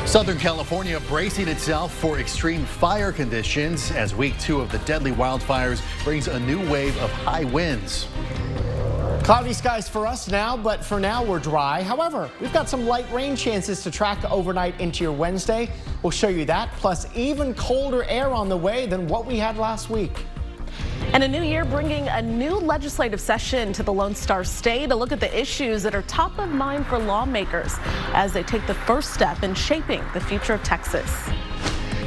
Southern California bracing itself for extreme fire conditions as week 2 of the deadly wildfires brings a new wave of high winds. Cloudy skies for us now, but for now we're dry. However, we've got some light rain chances to track overnight into your Wednesday. We'll show you that, plus even colder air on the way than what we had last week. And a new year bringing a new legislative session to the Lone Star State. A look at the issues that are top of mind for lawmakers as they take the first step in shaping the future of Texas.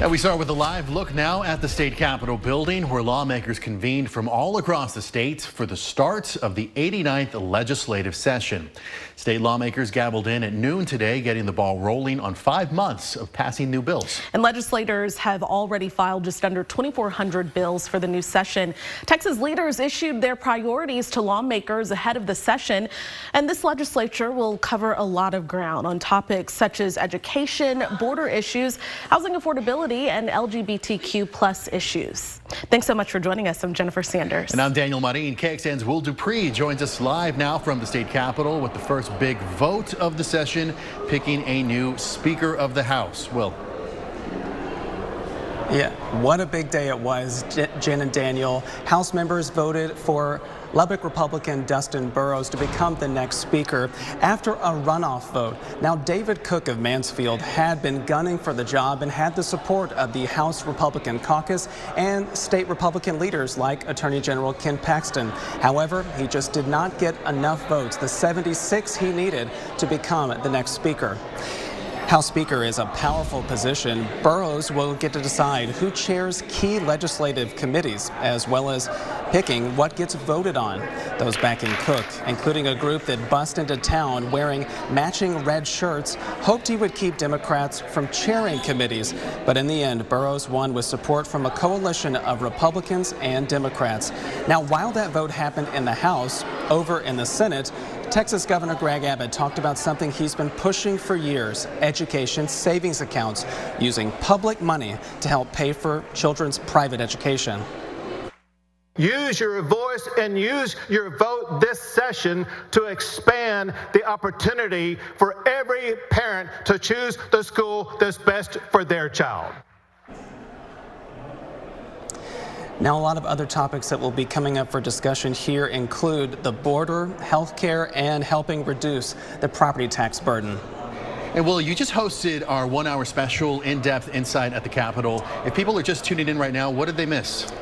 And we start with a live look now at the state capitol building, where lawmakers convened from all across the state for the start of the 89th legislative session. State lawmakers gavelled in at noon today, getting the ball rolling on 5 months of passing new bills. And legislators have already filed just under 2,400 bills for the new session. Texas leaders issued their priorities to lawmakers ahead of the session. And this legislature will cover a lot of ground on topics such as education, border issues, housing affordability, and LGBTQ+ issues. Thanks so much for joining us. I'm Jennifer Sanders. And I'm Daniel Marin. KXAN's Will Dupree joins us live now from the state capitol with the first big vote of the session, picking a new Speaker of the House. Will. Yeah, what a big day it was, Jen and Daniel. House members voted for Lubbock Republican Dustin Burrows to become the next speaker after a runoff vote. Now, David Cook of Mansfield had been gunning for the job and had the support of the House Republican caucus and state Republican leaders like Attorney General Ken Paxton. However, he just did not get enough votes, the 76 he needed to become the next speaker. House Speaker is a powerful position. Burrows will get to decide who chairs key legislative committees, as well as picking what gets voted on. Those backing Cook, including a group that bust into town wearing matching red shirts, hoped he would keep Democrats from chairing committees. But in the end, Burrows won with support from a coalition of Republicans and Democrats. Now, while that vote happened in the House, over in the Senate, Texas Governor Greg Abbott talked about something he's been pushing for years: education savings accounts, using public money to help pay for children's private education. Use your voice and use your vote this session to expand the opportunity for every parent to choose the school that's best for their child. Now, a lot of other topics that will be coming up for discussion here include the border, health care, and helping reduce the property tax burden. And Will, you just hosted our 1-hour special in-depth insight at the Capitol. If people are just tuning in right now, what did they miss?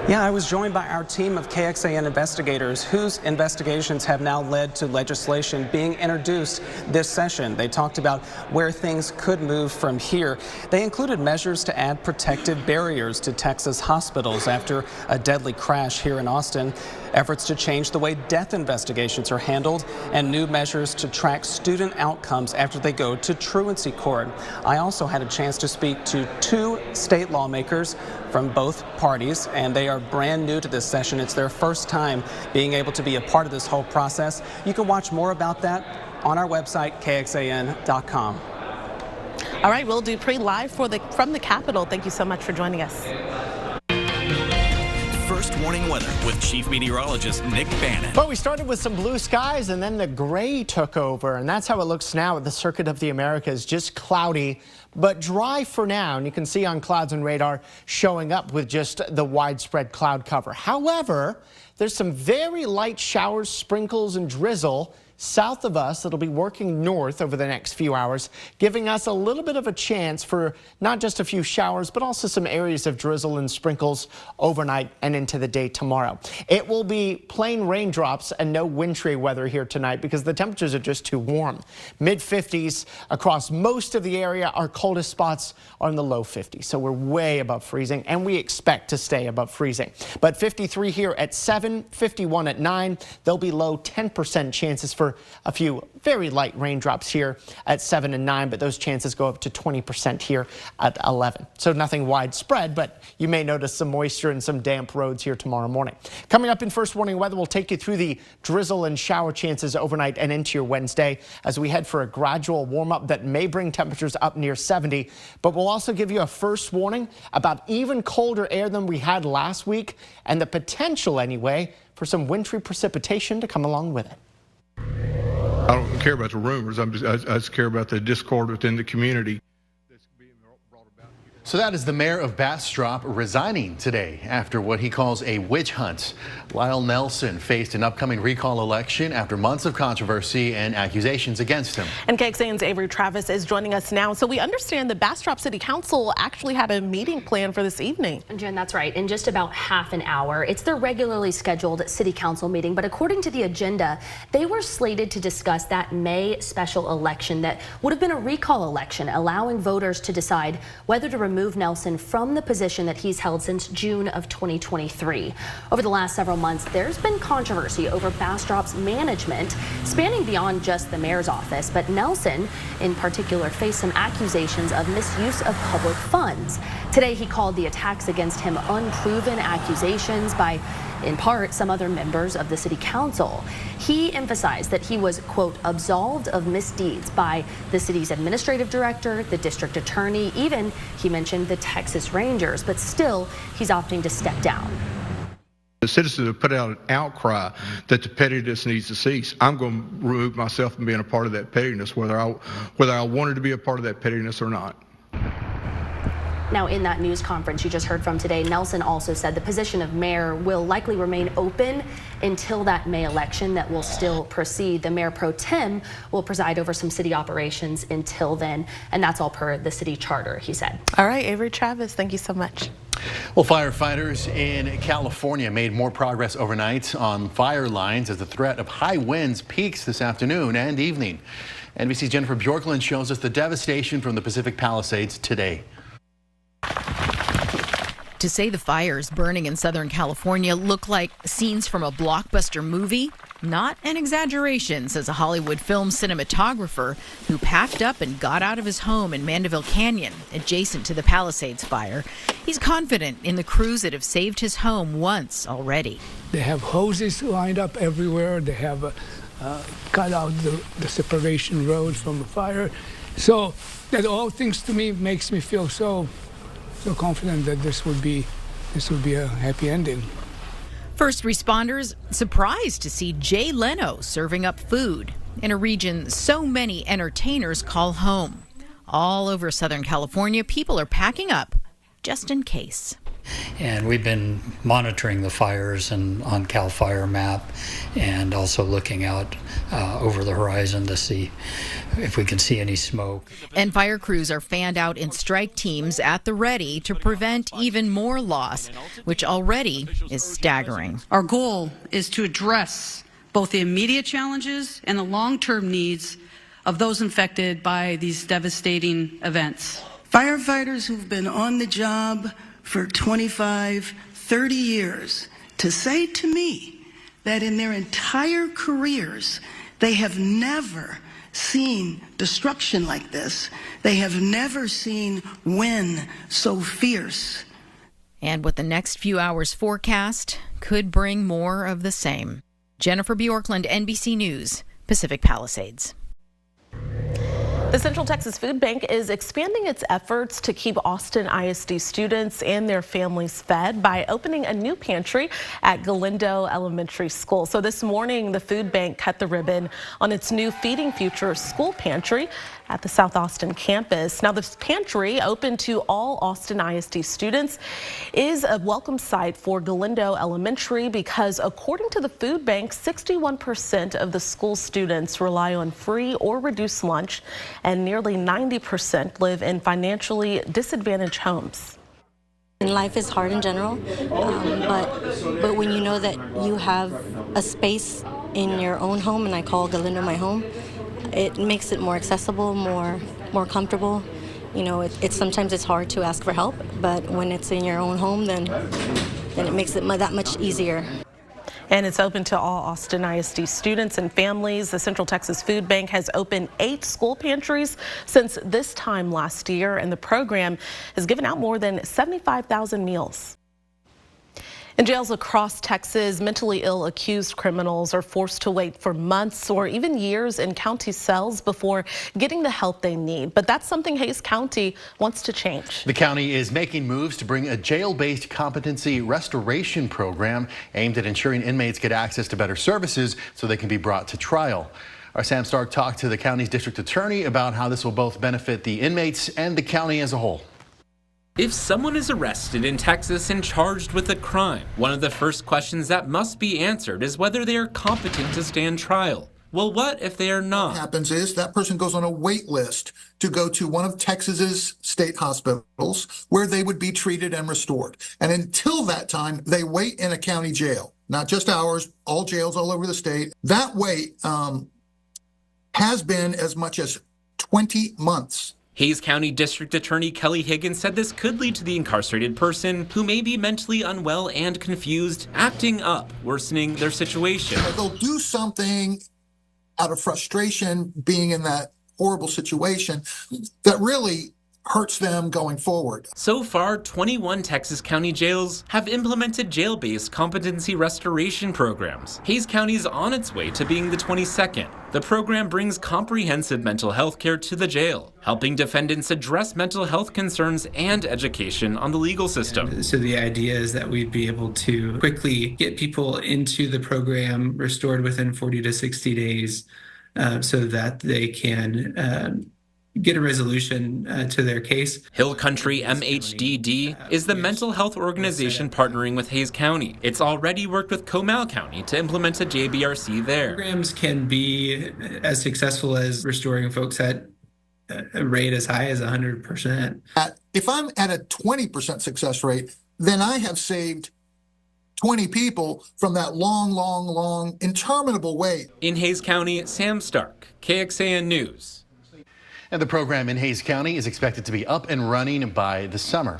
Yeah, I was joined by our team of KXAN investigators whose investigations have now led to legislation being introduced this session. They talked about where things could move from here. They included measures to add protective barriers to Texas hospitals after a deadly crash here in Austin, efforts to change the way death investigations are handled, and new measures to track student outcomes after they go to truancy court. I also had a chance to speak to 2 state lawmakers from both parties, and they are brand new to this session. It's their first time being able to be a part of this whole process. You can watch more about that on our website, KXAN.com. All right, Will Dupree live from the Capitol. Thank you so much for joining us. First warning weather with Chief Meteorologist Nick Bannon. But we started with some blue skies and then the gray took over, and that's how it looks now at the Circuit of the Americas. Just cloudy but dry for now, and you can see on clouds and radar showing up with just the widespread cloud cover. However, there's some very light showers, sprinkles, and drizzle south of us that'll be working north over the next few hours, giving us a little bit of a chance for not just a few showers, but also some areas of drizzle and sprinkles overnight and into the day tomorrow. It will be plain raindrops and no wintry weather here tonight because the temperatures are just too warm. Mid-50s across most of the area. Our coldest spots are in the low 50s, so we're way above freezing, and we expect to stay above freezing. But 53 here at 7, 51 at 9. There'll be low 10% chances for a few very light raindrops here at 7 and 9, but those chances go up to 20% here at 11. So nothing widespread, but you may notice some moisture and some damp roads here tomorrow morning. Coming up in First Warning Weather, we'll take you through the drizzle and shower chances overnight and into your Wednesday as we head for a gradual warm up that may bring temperatures up near 70. But we'll also give you a first warning about even colder air than we had last week and the potential anyway for some wintry precipitation to come along with it. I don't care about the rumors. I just care about the discord within the community. So that is the mayor of Bastrop resigning today after what he calls a witch hunt. Lyle Nelson faced an upcoming recall election after months of controversy and accusations against him. And KXAN's Avery Travis is joining us now. So we understand the Bastrop City Council actually had a meeting planned for this evening. Jen, that's right. In just about half an hour. It's their regularly scheduled city council meeting. But according to the agenda, they were slated to discuss that May special election that would have been a recall election, allowing voters to decide whether to remove Nelson from the position that he's held since June of 2023. Over the last several months, there's been controversy over Bastrop's management, spanning beyond just the mayor's office. But Nelson, in particular, faced some accusations of misuse of public funds. Today, he called the attacks against him unproven accusations by, in part, some other members of the city council. He emphasized that he was, quote, absolved of misdeeds by the city's administrative director, the district attorney, even he mentioned the Texas Rangers, but still he's opting to step down. The citizens have put out an outcry that the pettiness needs to cease. I'm going to remove myself from being a part of that pettiness, whether I wanted to be a part of that pettiness or not. Now, in that news conference you just heard from today, Nelson also said the position of mayor will likely remain open until that May election that will still proceed. The mayor pro tem will preside over some city operations until then, and that's all per the city charter, he said. All right, Avery Travis, thank you so much. Well, firefighters in California made more progress overnight on fire lines as the threat of high winds peaks this afternoon and evening. NBC's Jennifer Bjorklund shows us the devastation from the Pacific Palisades today. To say the fires burning in Southern California look like scenes from a blockbuster movie, not an exaggeration, says a Hollywood film cinematographer who packed up and got out of his home in Mandeville Canyon, adjacent to the Palisades fire. He's confident in the crews that have saved his home once already. They have hoses lined up everywhere. They have cut out the separation road from the fire. So that all things to me makes me feel so confident that this would be a happy ending. First responders surprised to see Jay Leno serving up food in a region so many entertainers call home. All over Southern California, people are packing up just in case. And we've been monitoring the fires and on CAL FIRE map, and also looking out over the horizon to see if we can see any smoke. And fire crews are fanned out in strike teams at the ready to prevent even more loss, which already is staggering. Our goal is to address both the immediate challenges and the long-term needs of those infected by these devastating events. Firefighters who've been on the job for 25, 30 years, to say to me that in their entire careers they have never seen destruction like this. They have never seen wind so fierce. And what the next few hours forecast could bring more of the same. Jennifer Bjorklund, NBC News, Pacific Palisades. The Central Texas Food Bank is expanding its efforts to keep Austin ISD students and their families fed by opening a new pantry at Galindo Elementary School. So this morning, the food bank cut the ribbon on its new Feeding Future school pantry at the South Austin campus. Now, this pantry, open to all Austin ISD students, is a welcome sight for Galindo Elementary because, according to the food bank, 61% of the school students rely on free or reduced lunch, and nearly 90% live in financially disadvantaged homes. And life is hard in general, but when you know that you have a space in your own home, and I call Galindo my home, it makes it more accessible, more comfortable. You know, sometimes it's hard to ask for help, but when it's in your own home, then it makes it that much easier. And it's open to all Austin ISD students and families. The Central Texas Food Bank has opened 8 school pantries since this time last year, and the program has given out more than 75,000 meals. In jails across Texas, mentally ill accused criminals are forced to wait for months or even years in county cells before getting the help they need. But that's something Hays County wants to change. The county is making moves to bring a jail-based competency restoration program aimed at ensuring inmates get access to better services so they can be brought to trial. Our Sam Stark talked to the county's district attorney about how this will both benefit the inmates and the county as a whole. If someone is arrested in Texas and charged with a crime, one of the first questions that must be answered is whether they are competent to stand trial. Well, what if they are not? What happens is that person goes on a wait list to go to one of Texas's state hospitals where they would be treated and restored. And until that time, they wait in a county jail, not just ours, all jails all over the state. That wait has been as much as 20 months. Hays County District Attorney Kelly Higgins said this could lead to the incarcerated person, who may be mentally unwell and confused, acting up, worsening their situation. They'll do something out of frustration, being in that horrible situation, that really hurts them going forward. So far, 21 Texas county jails have implemented jail-based competency restoration programs. Hays County is on its way to being the 22nd. The program brings comprehensive mental health care to the jail, helping defendants address mental health concerns and education on the legal system. So the idea is that we'd be able to quickly get people into the program, restored within 40 to 60 days, so that they can get a resolution to their case. Hill Country MHDD is the mental health organization partnering with Hays County. It's already worked with Comal County to implement a JBRC there. Programs can be as successful as restoring folks at a rate as high as 100%. If I'm at a 20% success rate, then I have saved 20 people from that long, interminable wait. In Hays County, Sam Stark, KXAN News. And the program in Hays County is expected to be up and running by the summer.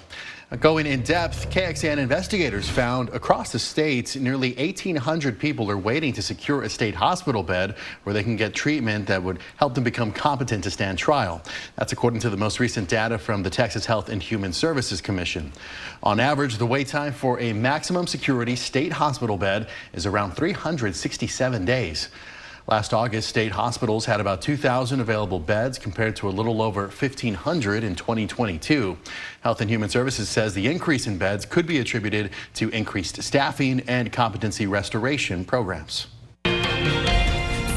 Going in depth, KXAN investigators found across the state nearly 1,800 people are waiting to secure a state hospital bed where they can get treatment that would help them become competent to stand trial. That's according to the most recent data from the Texas Health and Human Services Commission. On average, the wait time for a maximum security state hospital bed is around 367 days. Last August, state hospitals had about 2,000 available beds compared to a little over 1,500 in 2022. Health and Human Services says the increase in beds could be attributed to increased staffing and competency restoration programs.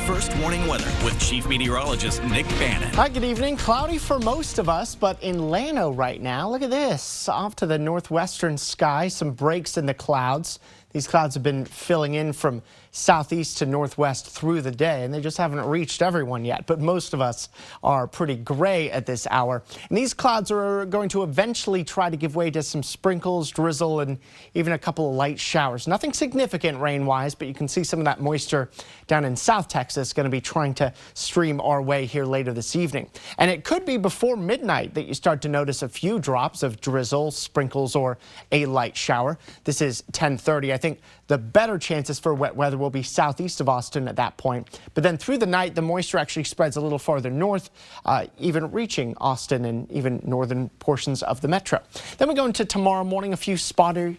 First warning weather with Chief Meteorologist Nick Bannon. Hi, good evening. Cloudy for most of us, but in Llano right now, look at this. Off to the northwestern sky, some breaks in the clouds. These clouds have been filling in from southeast to northwest through the day, and they just haven't reached everyone yet. But most of us are pretty gray at this hour. And these clouds are going to eventually try to give way to some sprinkles, drizzle, and even a couple of light showers. Nothing significant rain-wise, but you can see some of that moisture down in South Texas going to be trying to stream our way here later this evening. And it could be before midnight that you start to notice a few drops of drizzle, sprinkles, or a light shower. This is 10:30. I think the better chances for wet weather will be southeast of Austin at that point. But then through the night, the moisture actually spreads a little farther north, even reaching Austin and even northern portions of the metro. Then we go into tomorrow morning, a few spotty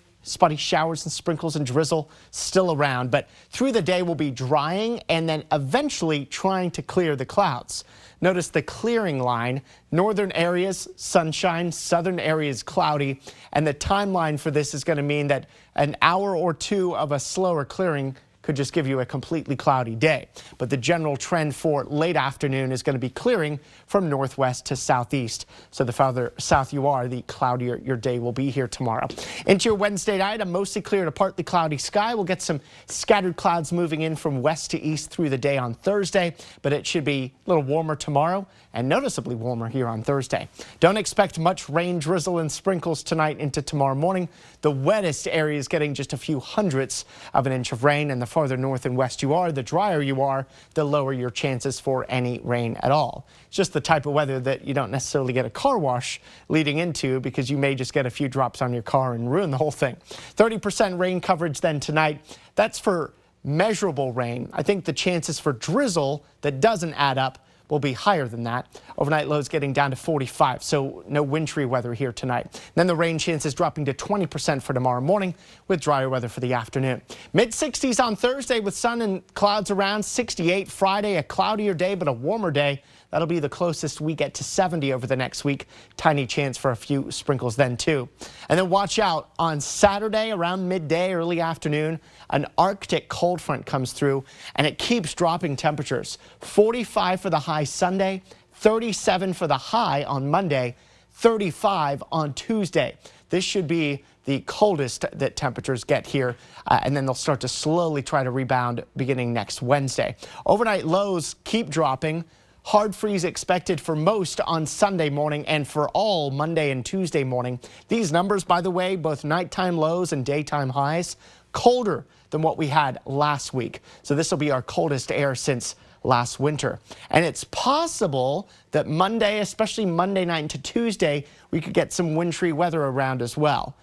showers and sprinkles and drizzle still around. But through the day, we'll be drying and then eventually trying to clear the clouds. Notice the clearing line. Northern areas, sunshine, southern areas, cloudy. And the timeline for this is going to mean that an hour or two of a slower clearing could just give you a completely cloudy day. But the general trend for late afternoon is going to be clearing from northwest to southeast. So the farther south you are, the cloudier your day will be here tomorrow. Into your Wednesday night, a mostly clear to partly cloudy sky. We'll get some scattered clouds moving in from west to east through the day on Thursday, but it should be a little warmer tomorrow and noticeably warmer here on Thursday. Don't expect much rain, drizzle, and sprinkles tonight into tomorrow morning. The wettest area is getting just a few hundredths of an inch of rain, and the farther north and west you are, the drier you are, the lower your chances for any rain at all. It's just the type of weather that you don't necessarily get a car wash leading into, because you may just get a few drops on your car and ruin the whole thing. 30% rain coverage then tonight. That's for measurable rain. I think the chances for drizzle that doesn't add up will be higher than that. Overnight lows getting down to 45, so no wintry weather here tonight. Then the rain chances dropping to 20% for tomorrow morning with drier weather for the afternoon. Mid-60s on Thursday with sun and clouds around. 68 Friday, a cloudier day but a warmer day. That'll be the closest we get to 70 over the next week. Tiny chance for a few sprinkles then too. And then watch out on Saturday around midday, early afternoon, an Arctic cold front comes through and it keeps dropping temperatures. 45 for the high Sunday, 37 for the high on Monday, 35 on Tuesday. This should be the coldest that temperatures get here, and then they'll start to slowly try to rebound beginning next Wednesday. Overnight lows keep dropping. Hard freeze expected for most on Sunday morning and for all Monday and Tuesday morning. These numbers, by the way, both nighttime lows and daytime highs, colder than what we had last week. So this will be our coldest air since last winter. And it's possible that Monday, especially Monday night into Tuesday, we could get some wintry weather around as well.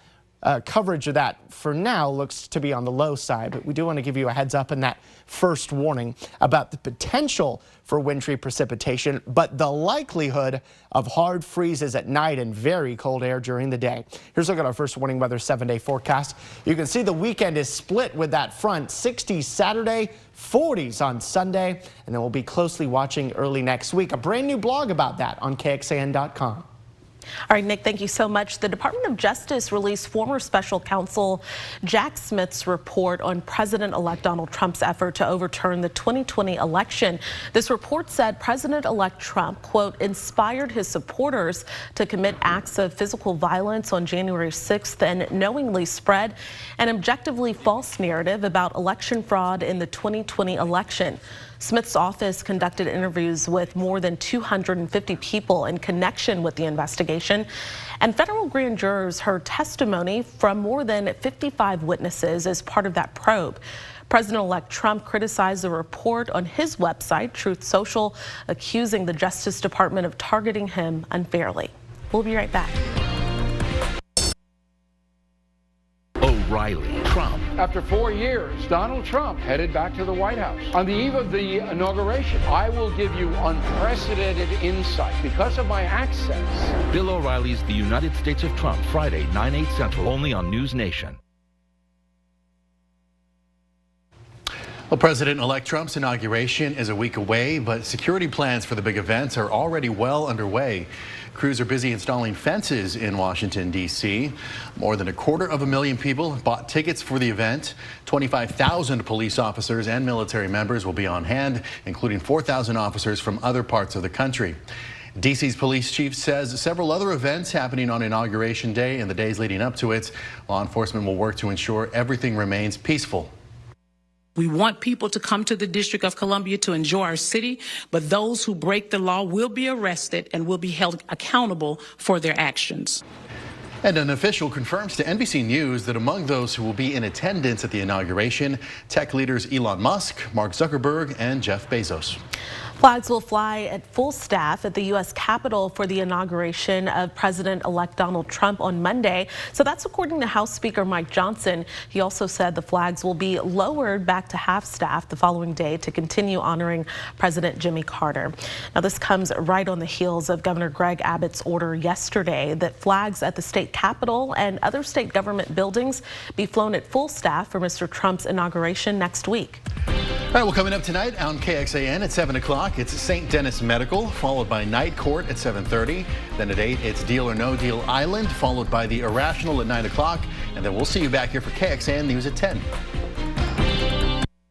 Coverage of that for now looks to be on the low side, but we do want to give you a heads up in that first warning about the potential for wintry precipitation, but the likelihood of hard freezes at night and very cold air during the day. Here's a look at our first warning weather 7-day forecast. You can see the weekend is split with that front. 60s Saturday, 40s on Sunday, and then we'll be closely watching early next week. A brand new blog about that on KXAN.com. All right, Nick, thank you so much. The Department of Justice released former special counsel Jack Smith's report on President-elect Donald Trump's effort to overturn the 2020 election. This report said President-elect Trump, quote, inspired his supporters to commit acts of physical violence on January 6th and knowingly spread an objectively false narrative about election fraud in the 2020 election. Smith's office conducted interviews with more than 250 people in connection with the investigation, and federal grand jurors heard testimony from more than 55 witnesses as part of that probe. President-elect Trump criticized the report on his website, Truth Social, accusing the Justice Department of targeting him unfairly. We'll be right back. O'Reilly, Trump. After 4 years, Donald Trump headed back to the White House. On the eve of the inauguration, I will give you unprecedented insight because of my access. Bill O'Reilly's The United States of Trump, Friday, 9/8 Central, only on News Nation. Well, President-elect Trump's inauguration is a week away, but security plans for the big events are already well underway. Crews are busy installing fences in Washington, D.C. More than 250,000 people have bought tickets for the event. 25,000 police officers and military members will be on hand, including 4,000 officers from other parts of the country. D.C.'s police chief says several other events happening on Inauguration Day and the days leading up to it. Law enforcement will work to ensure everything remains peaceful. We want people to come to the District of Columbia to enjoy our city, but those who break the law will be arrested and will be held accountable for their actions. And an official confirms to NBC News that among those who will be in attendance at the inauguration, tech leaders Elon Musk, Mark Zuckerberg, and Jeff Bezos. Flags will fly at full staff at the U.S. Capitol for the inauguration of President-elect Donald Trump on Monday. So that's according to House Speaker Mike Johnson. He also said the flags will be lowered back to half staff the following day to continue honoring President Jimmy Carter. Now, this comes right on the heels of Governor Greg Abbott's order yesterday that flags at the state capitol and other state government buildings be flown at full staff for Mr. Trump's inauguration next week. All right, well, coming up tonight on KXAN at 7 o'clock, it's St. Dennis Medical, followed by Night Court at 7:30. Then at 8, it's Deal or No Deal Island, followed by The Irrational at 9 o'clock. And then we'll see you back here for KXAN News at 10.